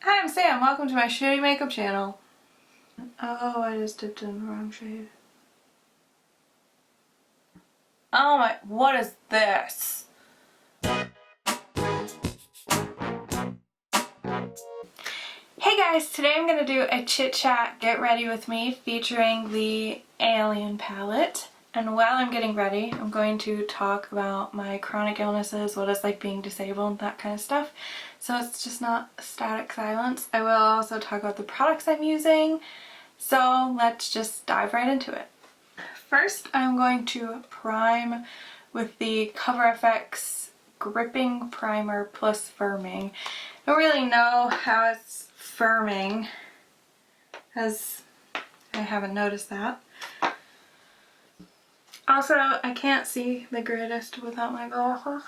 Hi, I'm Sam. Welcome to my shitty makeup channel. Oh, I just dipped in the wrong shade. Oh my, what is this? Hey guys, today I'm going to do a chit chat get ready with me featuring the Alien palette. And while I'm getting ready, I'm going to talk about my chronic illnesses, what it's like being disabled, that kind of stuff. So it's just not static silence. I will also talk about the products I'm using. So let's just dive right into it. First, I'm going to prime with the CoverFX Gripping Primer Plus Firming. I don't really know how it's firming, as I haven't noticed that. Also, I can't see the greatest without my glasses.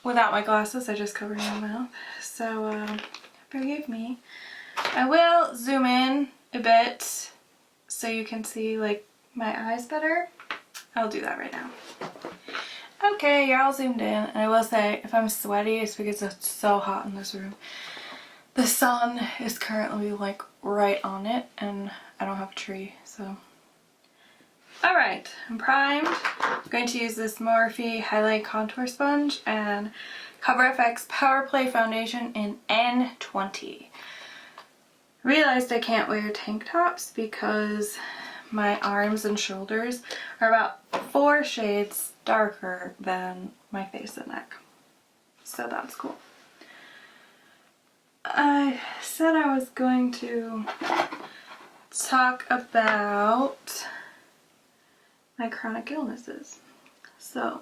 Without my glasses, I just covered my mouth. So, forgive me. I will zoom in a bit so you can see like my eyes better. I'll do that right now. Okay, you're all zoomed in, and I will say if I'm sweaty it's because it's so hot in this room. The sun is currently like right on it and I don't have a tree, so. Alright, I'm primed. I'm going to use this Morphe Highlight Contour Sponge and CoverFX Power Play Foundation in N20. Realized I can't wear tank tops because my arms and shoulders are about 4 shades darker than my face and neck. So that's cool. I said I was going to talk about my chronic illnesses. So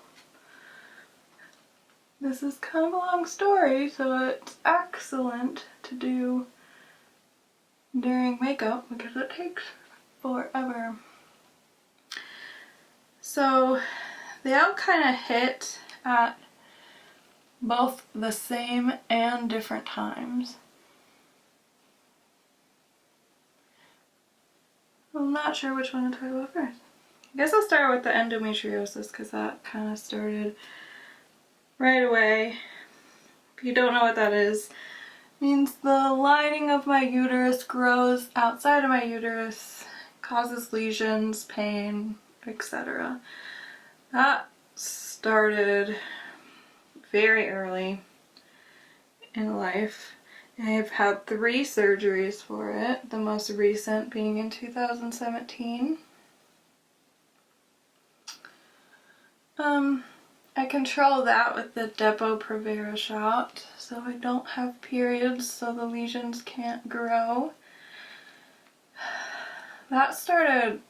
this is kind of a long story, so it's excellent to do during makeup because it takes forever. So they all kind of hit at both the same and different times. I'm not sure which one to talk about first. I guess I'll start with the endometriosis because that kind of started right away. If you don't know what that is, it means the lining of my uterus grows outside of my uterus, causes lesions, pain, etc. That started very early in life. I've had 3 surgeries for it, the most recent being in 2017. I control that with the Depo-Provera shot, so I don't have periods, so the lesions can't grow. That started,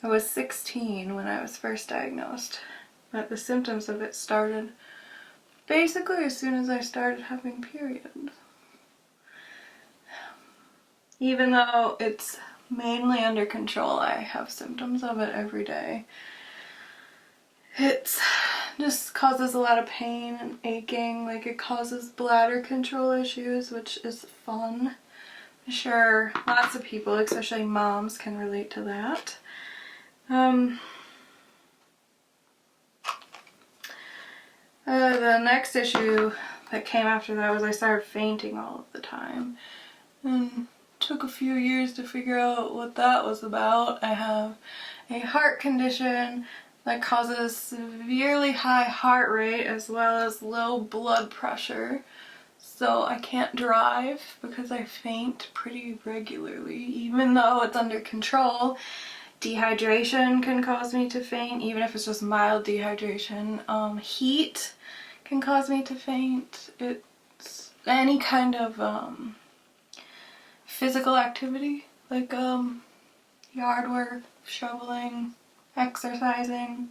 I was 16 when I was first diagnosed, but the symptoms of it started basically as soon as I started having periods. Even though it's mainly under control, I have symptoms of it every day. It just causes a lot of pain and aching, like it causes bladder control issues, which is fun. I'm sure lots of people, especially moms, can relate to that. The next issue that came after that was I started fainting all of the time. And it took a few years to figure out what that was about. I have a heart condition that causes severely high heart rate as well as low blood pressure. So I can't drive because I faint pretty regularly, even though it's under control. Dehydration can cause me to faint, even if it's just mild dehydration. Heat can cause me to faint. It's any kind of physical activity, like yard work, shoveling, exercising.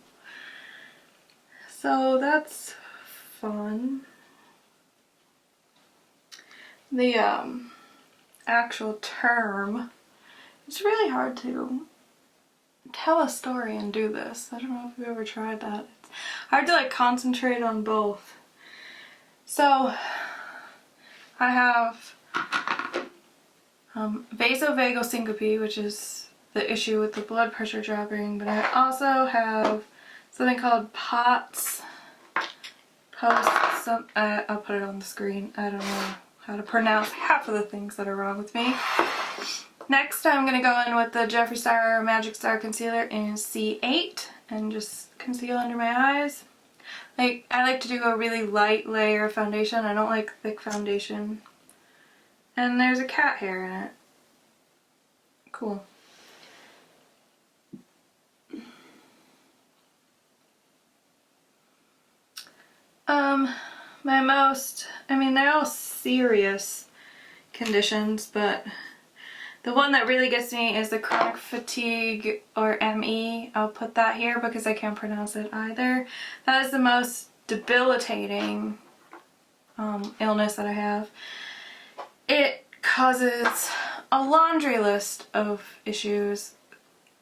So that's fun. The actual term, it's really hard to tell a story and do this. I don't know if you've ever tried that. It's hard to like concentrate on both. So I have vasovagal syncope, which is the issue with the blood pressure dropping, but I also have something called POTS, I'll put it on the screen, I don't know how to pronounce half of the things that are wrong with me. Next, I'm going to go in with the Jeffree Star Magic Star Concealer in C8 and just conceal under my eyes. I like to do a really light layer of foundation. I don't like thick foundation. And there's a cat hair in it. Cool. My most, they're all serious conditions, but the one that really gets me is the chronic fatigue, or ME. I'll put that here because I can't pronounce it either. That is the most debilitating illness that I have. It causes a laundry list of issues.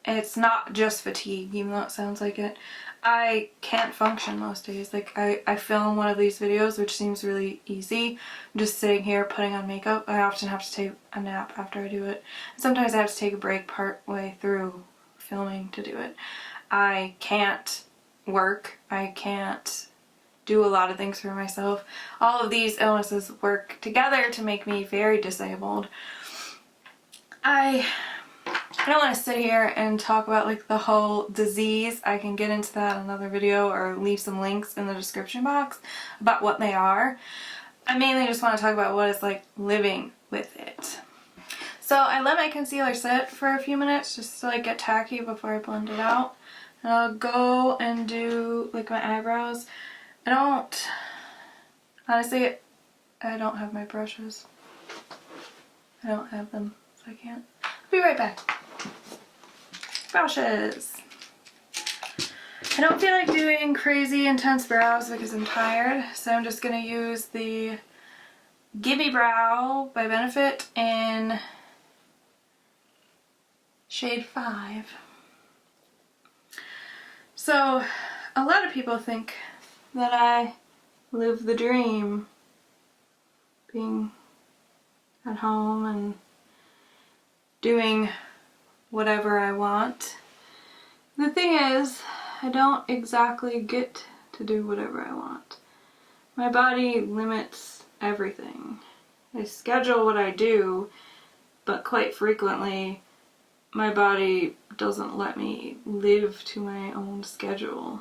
It's not just fatigue, even though it sounds like it. I can't function most days. Like, I film one of these videos, which seems really easy. I'm just sitting here putting on makeup. I often have to take a nap after I do it. Sometimes I have to take a break part way through filming to do it. I can't work. I can't do a lot of things for myself. All of these illnesses work together to make me very disabled. I don't want to sit here and talk about like the whole disease. I can get into that in another video or leave some links in the description box about what they are. I mainly just want to talk about what it's like living with it. So I let my concealer sit for a few minutes just to like get tacky before I blend it out. And I'll go and do like my eyebrows. Honestly, I don't have my brushes. I don't have them, so I can't. I'll be right back. Brushes. I don't feel like doing crazy intense brows because I'm tired, so I'm just going to use the Gimme Brow by Benefit in shade 5. So, a lot of people think that I live the dream, being at home and doing whatever I want. The thing is, I don't exactly get to do whatever I want. My body limits everything. I schedule what I do, but quite frequently my body doesn't let me live to my own schedule.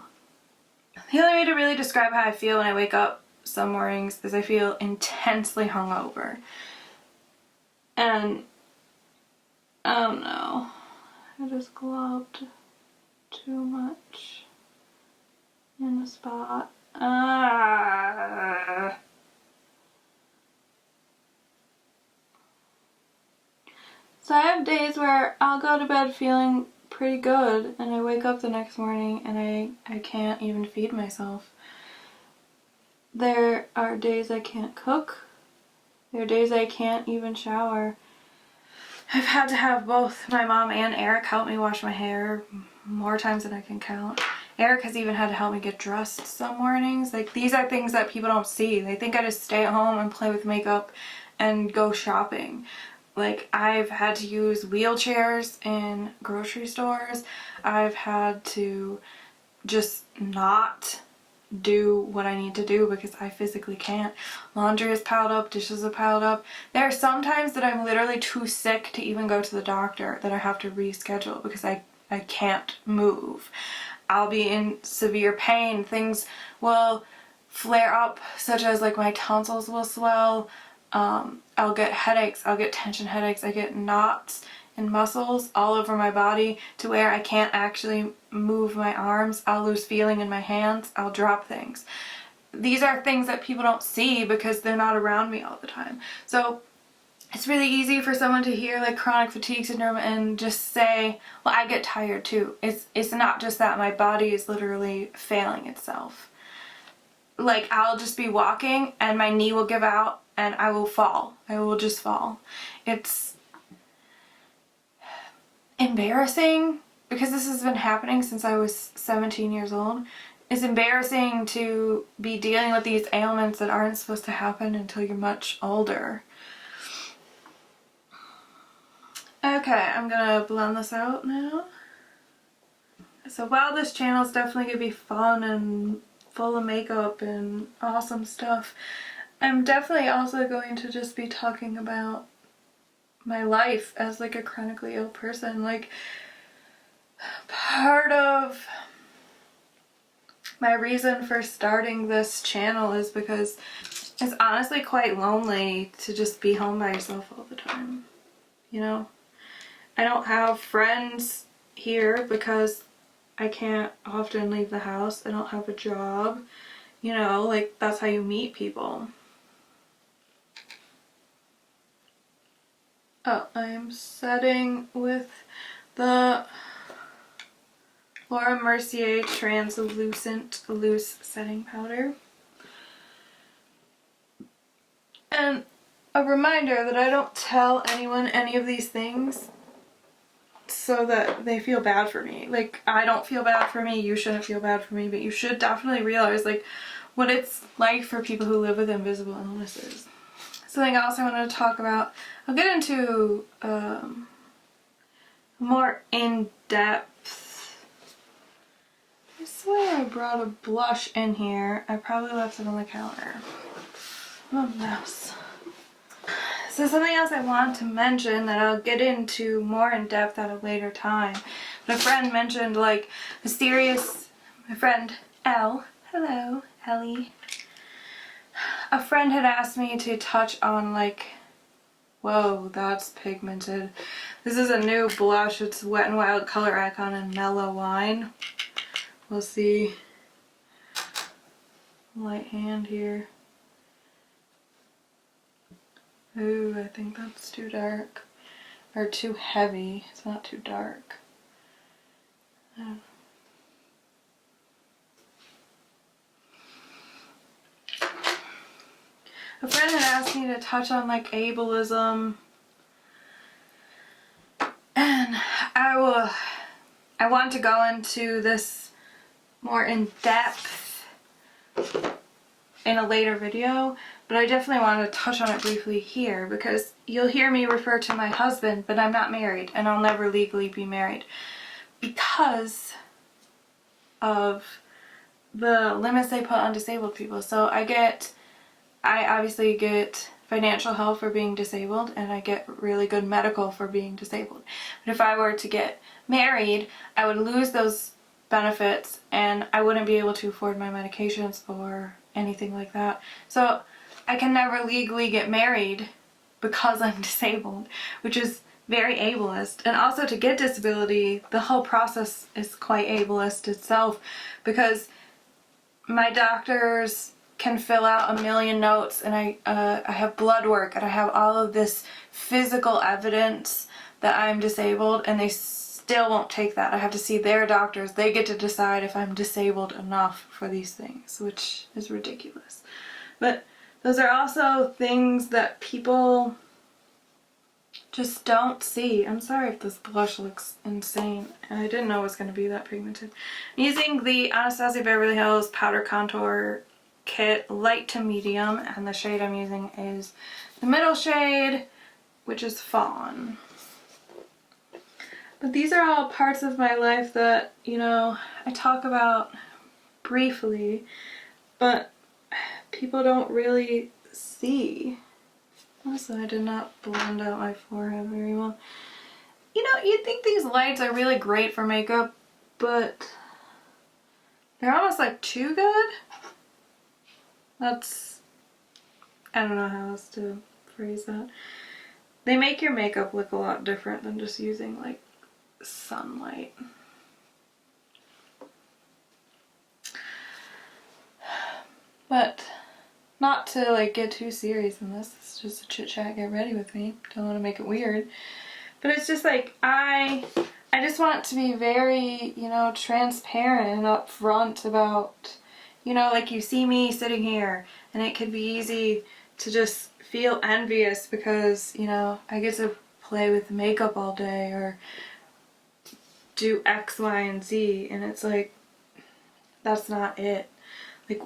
The only way to really describe how I feel when I wake up some mornings is I feel intensely hungover. And I don't know. I just globbed too much in the spot. So I have days where I'll go to bed feeling pretty good and I wake up the next morning and I can't even feed myself. There are days I can't cook. There are days I can't even shower. I've had to have both my mom and Eric help me wash my hair more times than I can count. Eric has even had to help me get dressed some mornings. Like, these are things that people don't see. They think I just stay at home and play with makeup and go shopping. Like, I've had to use wheelchairs in grocery stores. I've had to just not do what I need to do because I physically can't. Laundry is piled up, dishes are piled up. There are some times that I'm literally too sick to even go to the doctor that I have to reschedule because I can't move. I'll be in severe pain. Things will flare up, such as like my tonsils will swell. I'll get headaches. I'll get tension headaches. I get knots in muscles all over my body to where I can't actually move my arms. I'll lose feeling in my hands. I'll drop things. These are things that people don't see because they're not around me all the time. So it's really easy for someone to hear like chronic fatigue syndrome and just say, well, I get tired too. It's not just that. My body is literally failing itself. Like, I'll just be walking and my knee will give out and I will fall. I will just fall. It's embarrassing because this has been happening since I was 17 years old. It's embarrassing to be dealing with these ailments that aren't supposed to happen until you're much older. Okay, I'm gonna blend this out now. So while this channel is definitely gonna be fun and full of makeup and awesome stuff, I'm definitely also going to just be talking about my life as like a chronically ill person. Like, part of my reason for starting this channel is because it's honestly quite lonely to just be home by yourself all the time. You know? I don't have friends here because I can't often leave the house. I don't have a job. You know, like, that's how you meet people. Oh, I'm setting with the Laura Mercier Translucent Loose Setting Powder. And a reminder that I don't tell anyone any of these things so that they feel bad for me. Like, I don't feel bad for me, you shouldn't feel bad for me, but you should definitely realize, like, what it's like for people who live with invisible illnesses. Something else I wanted to talk about, I'll get into more in-depth. I swear I brought a blush in here. I probably left it on the counter. I'm a mess. So something else I want to mention that I'll get into more in depth at a later time. But a friend mentioned like a serious, my friend Elle, hello Ellie. A friend had asked me to touch on like, whoa, that's pigmented. This is a new blush. It's Wet n Wild Color Icon in Mellow Wine. We'll see. Light hand here. Ooh, I think that's too dark. Or too heavy. It's not too dark. Oh. A friend had asked me to touch on like ableism. And I want to go into this more in depth in a later video, but I definitely want to touch on it briefly here because you'll hear me refer to my husband, but I'm not married and I'll never legally be married because of the limits they put on disabled people. So I obviously get financial help for being disabled and I get really good medical for being disabled. But if I were to get married, I would lose those benefits and I wouldn't be able to afford my medications or anything like that. So I can never legally get married because I'm disabled, which is very ableist. And also to get disability, the whole process is quite ableist itself because my doctors can fill out a million notes and I have blood work and I have all of this physical evidence that I'm disabled and they still won't take that. I have to see their doctors. They get to decide if I'm disabled enough for these things, which is ridiculous. But those are also things that people just don't see. I'm sorry if this blush looks insane. I didn't know it was going to be that pigmented. I'm using the Anastasia Beverly Hills Powder Contour Kit Light to Medium, and the shade I'm using is the middle shade, which is Fawn. But these are all parts of my life that, you know, I talk about briefly, but people don't really see. Also, I did not blend out my forehead very well. You know, you'd think these lights are really great for makeup, but they're almost like too good. That's, I don't know how else to phrase that. They make your makeup look a lot different than just using like sunlight. But not to like get too serious in this. It's just a chit chat, get ready with me. Don't want to make it weird. But it's just like I just want to be very, you know, transparent and upfront about, you know, like you see me sitting here and it could be easy to just feel envious because, you know, I get to play with makeup all day or do X, Y, and Z, and it's like, that's not it. Like,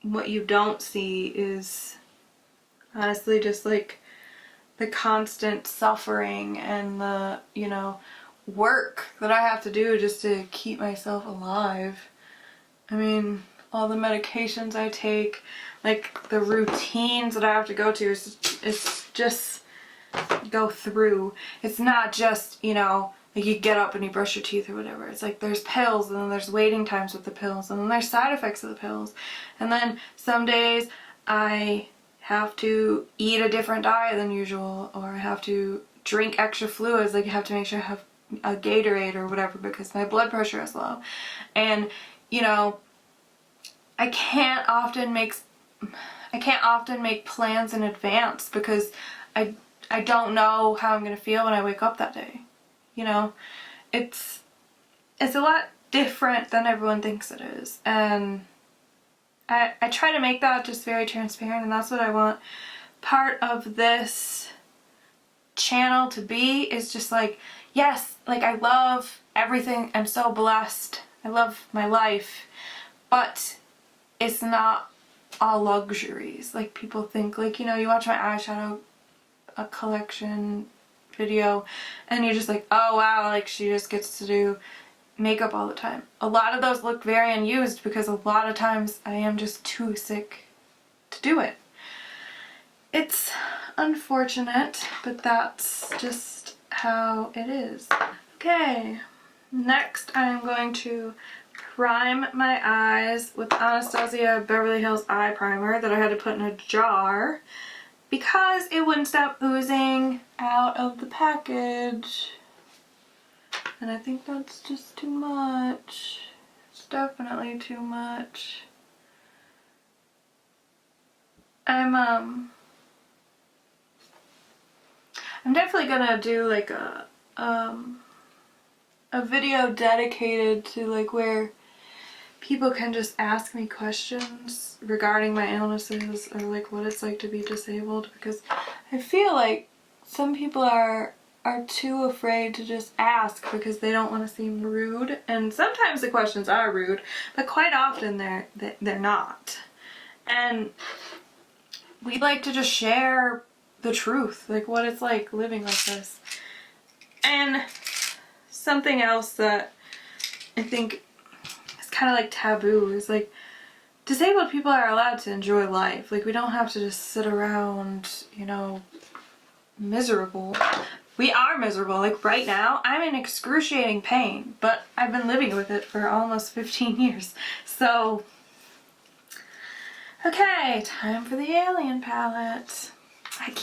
what you don't see is honestly just like the constant suffering and the, you know, work that I have to do just to keep myself alive. I mean, all the medications I take, like the routines that I have to go to is just go through. It's not just, you know, like you get up and you brush your teeth or whatever. It's like there's pills, and then there's waiting times with the pills, and then there's side effects of the pills. And then some days I have to eat a different diet than usual, or I have to drink extra fluids, like you have to make sure I have a Gatorade or whatever because my blood pressure is low. And, you know, I can't often make plans in advance because I don't know how I'm gonna feel when I wake up that day. You know, it's a lot different than everyone thinks it is, and I try to make that just very transparent, and that's what I want part of this channel to be, is just like, yes, like I love everything, I'm so blessed, I love my life, but it's not all luxuries like people think. Like, you know, you watch my eyeshadow collection video and you're just like, oh wow, like she just gets to do makeup all the time. A lot of those look very unused because a lot of times I am just too sick to do it. It's unfortunate, but that's just how it is. Okay, next I'm going to prime my eyes with Anastasia Beverly Hills Eye Primer that I had to put in a jar because it wouldn't stop oozing out of the package. And I think that's just too much. It's definitely too much. I'm definitely gonna do like a video dedicated to like where people can just ask me questions regarding my illnesses or like what it's like to be disabled, because I feel like some people are too afraid to just ask because they don't want to seem rude, and sometimes the questions are rude, but quite often they're not. And we like to just share the truth, like what it's like living like this. And something else that I think is kind of like taboo is like disabled people are allowed to enjoy life. Like we don't have to just sit around, you know, miserable. We are miserable. Like right now I'm in excruciating pain, but I've been living with it for almost 15 years. So okay, time for the alien palette. I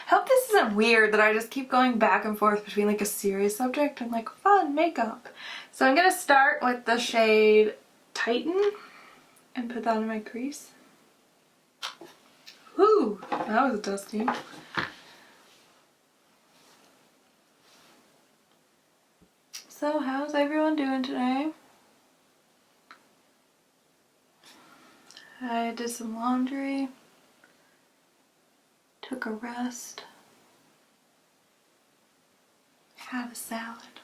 hope this isn't weird that I just keep going back and forth between like a serious subject and like fun makeup. So I'm gonna start with the shade Titan and put that in my crease. Whew, that was dusty. So how's everyone doing today? I did some laundry, took a rest, had a salad.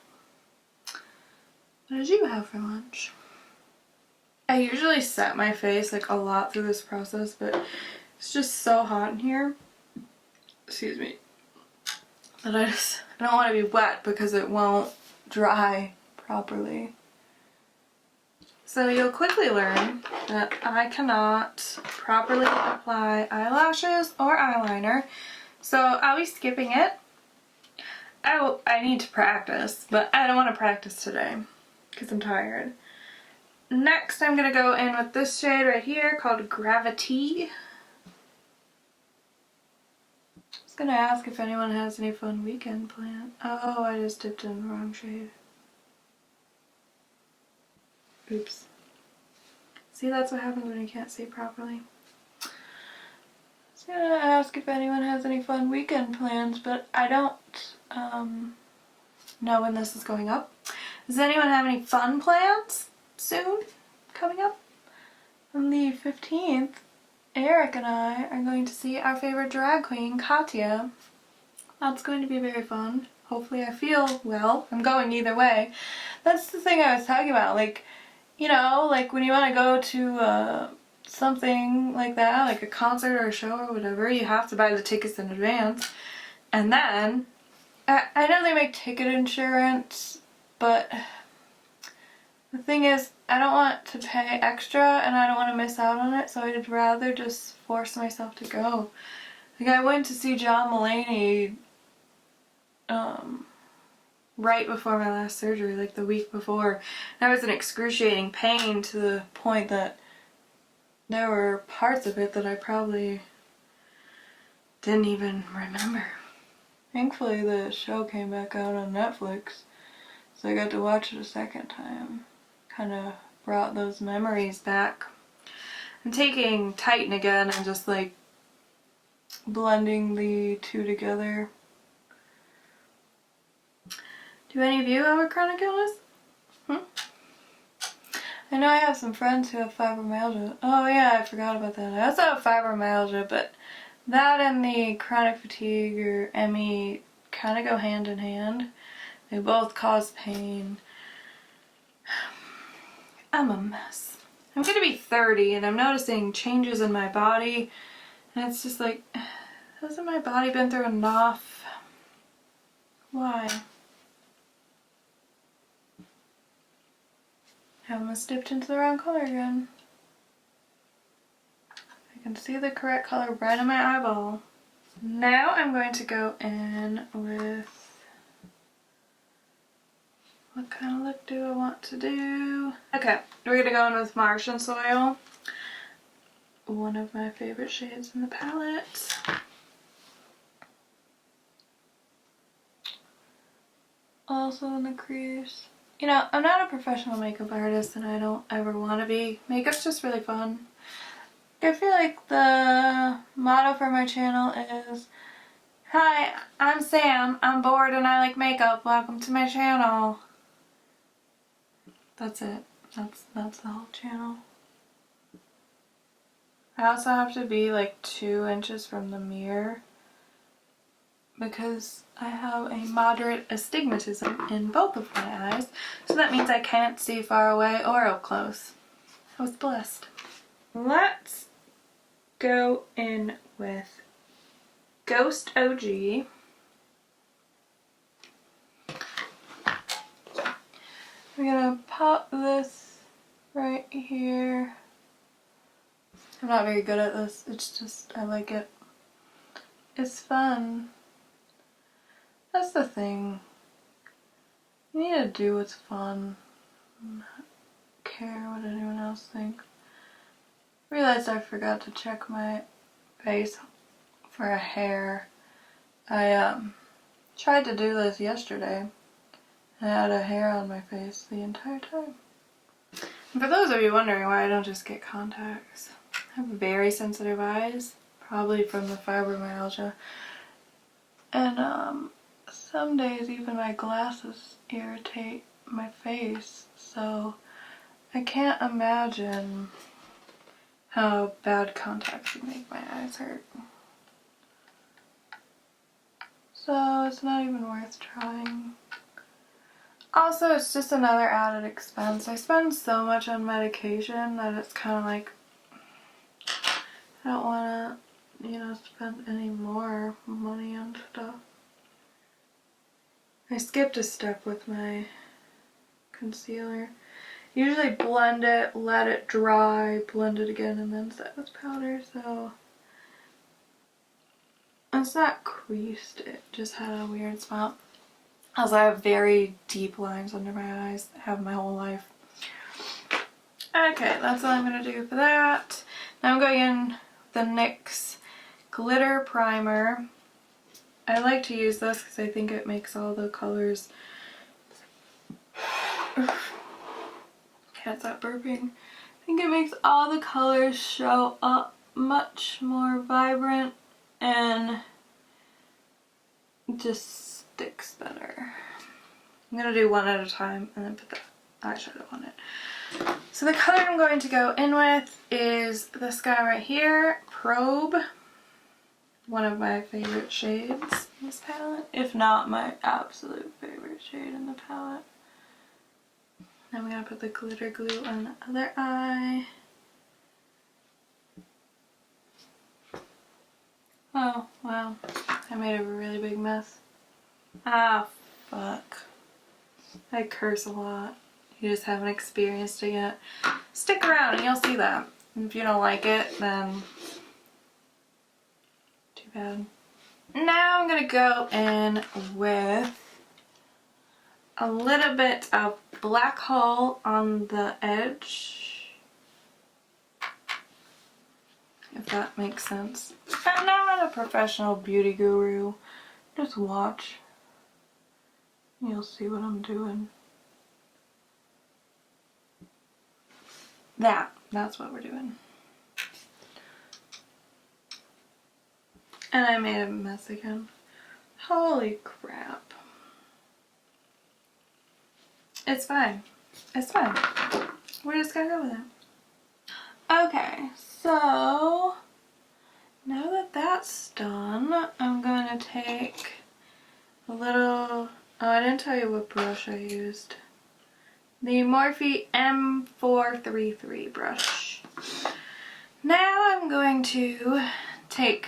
What did you have for lunch? I usually set my face like a lot through this process, but it's just so hot in here, excuse me, that I don't want to be wet because it won't dry properly. So you'll quickly learn that I cannot properly apply eyelashes or eyeliner, so I'll be skipping it. I need to practice, but I don't want to practice today because I'm tired. Next I'm going to go in with this shade right here called Gravity. I was going to ask if anyone has any fun weekend plans. Oh, I just dipped in the wrong shade. Oops. See, that's what happens when you can't see properly. I was gonna ask if anyone has any fun weekend plans, but I don't know when this is going up. Does anyone have any fun plans soon coming up? On the 15th, Eric and I are going to see our favorite drag queen, Katya. That's going to be very fun. Hopefully I feel well. I'm going either way. That's the thing I was talking about, like, you know, like when you want to go to something like that, like a concert or a show or whatever, you have to buy the tickets in advance. And then, I know they make ticket insurance, but the thing is, I don't want to pay extra and I don't want to miss out on it, so I'd rather just force myself to go. Like, I went to see John Mulaney right before my last surgery, like the week before. And I was in excruciating pain to the point that there were parts of it that I probably didn't even remember. Thankfully the show came back out on Netflix, so I got to watch it a second time. Kind of brought those memories back. I'm taking Titan again and just like blending the two together. Do any of you have a chronic illness? I know I have some friends who have fibromyalgia. Oh yeah, I forgot about that. I also have fibromyalgia, but that and the chronic fatigue or ME kind of go hand in hand. They both cause pain. I'm a mess. I'm gonna be 30 and I'm noticing changes in my body, and it's just like, hasn't my body been through enough? Why? I almost dipped into the wrong color again. I can see the correct color right in my eyeball. Now I'm going to go in with, what kind of look do I want to do? Okay, we're gonna go in with Martian Soil. One of my favorite shades in the palette. Also in the crease. You know, I'm not a professional makeup artist and I don't ever want to be. Makeup's just really fun. I feel like the motto for my channel is, "Hi, I'm Sam. I'm bored and I like makeup. Welcome to my channel." That's it. That's the whole channel. I also have to be like 2 inches from the mirror because I have a moderate astigmatism in both of my eyes, so that means I can't see far away or up close. I was blessed. Let's go in with Ghost OG. We're gonna pop this right here. I'm not very good at this, it's just, I like it. It's fun. That's the thing. You need to do what's fun. Not care what anyone else thinks. Realized I forgot to check my face for a hair. I tried to do this yesterday. I had a hair on my face the entire time. And for those of you wondering why I don't just get contacts, I have very sensitive eyes, probably from the fibromyalgia. And some days even my glasses irritate my face, so I can't imagine how bad contacts would make my eyes hurt. So it's not even worth trying. Also, it's just another added expense. I spend so much on medication that it's kind of like, I don't want to, you know, spend any more money on stuff. I skipped a step with my concealer. Usually blend it, let it dry, blend it again, and then set with powder, so it's not creased, it just had a weird spot. Also, I have very deep lines under my eyes, have my whole life. Okay, that's all I'm going to do for that. Now I'm going in with the NYX Glitter Primer. I like to use this because I think it makes all the colors... Can't stop burping. I think it makes all the colors show up much more vibrant and just sticks better. I'm going to do one at a time and then put the eyeshadow on it. So the color I'm going to go in with is this guy right here, Probe. One of my favorite shades in this palette, if not my absolute favorite shade in the palette. I'm going to put the glitter glue on the other eye. Oh, wow. I made a really big mess. Ah, fuck. I curse a lot. You just haven't experienced it yet. Stick around and you'll see that. And if you don't like it, then too bad. Now I'm gonna go in with a little bit of black hole on the edge, if that makes sense. I'm not a professional beauty guru. Just watch. You'll see what I'm doing. That's what we're doing. And I made a mess again. Holy crap. It's fine. It's fine. We're just gonna go with it. Okay, so now that that's done, I'm gonna take a little, oh, I didn't tell you what brush I used. The Morphe M433 brush. Now I'm going to take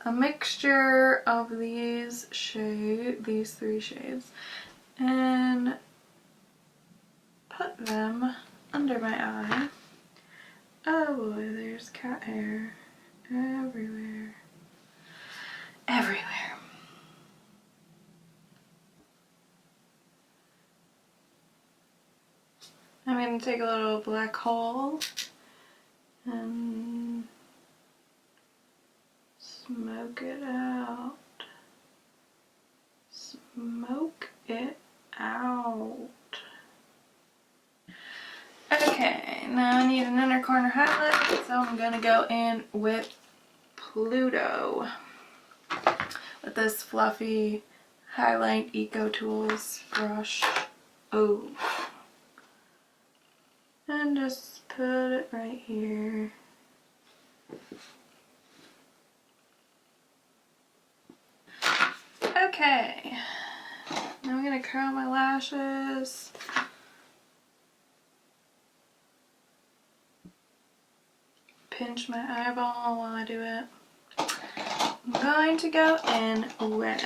a mixture of these three shades, and put them under my eye. Oh boy, there's cat hair everywhere. Everywhere. I'm going to take a little black hole and smoke it out. Smoke it out. Okay, now I need an inner corner highlight, so I'm going to go in with Pluto with this fluffy Highlight Eco Tools brush. Oh. And just put it right here. Okay, now I'm going to curl my lashes. Pinch my eyeball while I do it. I'm going to go in with,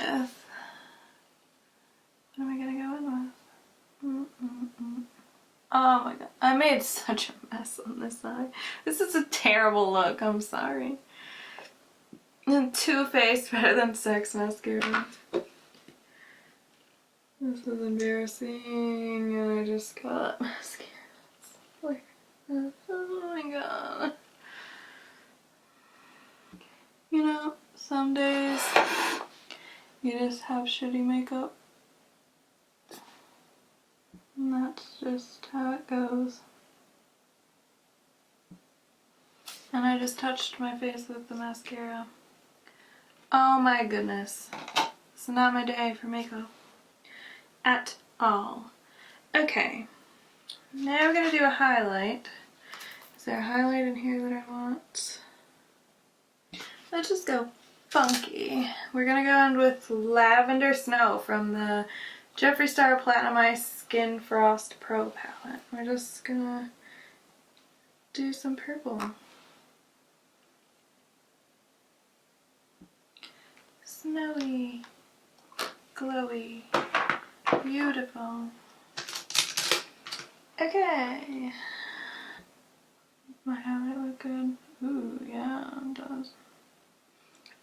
what am I going to go in with? Oh my god, I made such a mess on this side. This is a terrible look, I'm sorry. And Too Faced better than Sex mascara. This is embarrassing, and I just got mascara. Oh my god. You know, some days you just have shitty makeup. And that's just how it goes. And I just touched my face with the mascara. Oh my goodness. It's not my day for makeup. At all. Okay. Now we're going to do a highlight. Is there a highlight in here that I want? Let's just go funky. We're going to go in with Lavender Snow from the Jeffree Star Platinum Ice Skin Frost Pro palette. We're just going to do some purple. Snowy, glowy, beautiful. Okay. My highlight look good? Ooh, yeah, it does.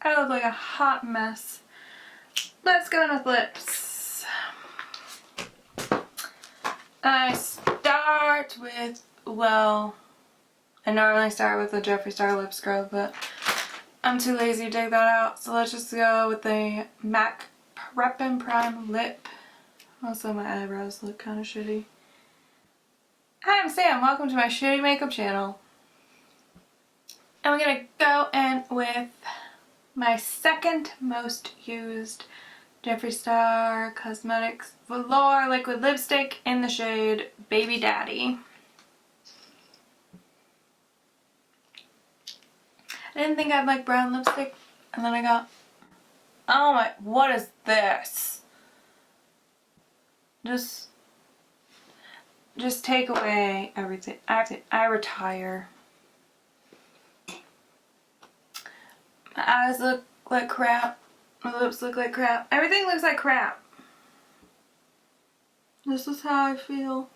I look like a hot mess. Let's go in with lips. I start with, well, I normally start with the Jeffree Star lip scrub, but I'm too lazy to take that out, so let's just go with the MAC Prep and Prime Lip. Also, my eyebrows look kind of shitty. Hi, I'm Sam. Welcome to my shitty makeup channel. And we're gonna go in with my second most used Jeffree Star Cosmetics Velour Liquid Lipstick in the shade Baby Daddy. I didn't think I'd like brown lipstick, and then I got, oh my, what is this? Just take away everything. I retire. My eyes look like crap. My lips look like crap. Everything looks like crap. This is how I feel.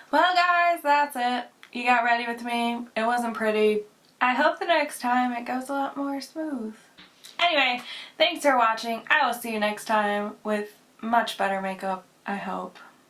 Well guys, that's it. You got ready with me. It wasn't pretty. I hope the next time it goes a lot more smooth. Anyway, thanks for watching. I will see you next time with much better makeup, I hope.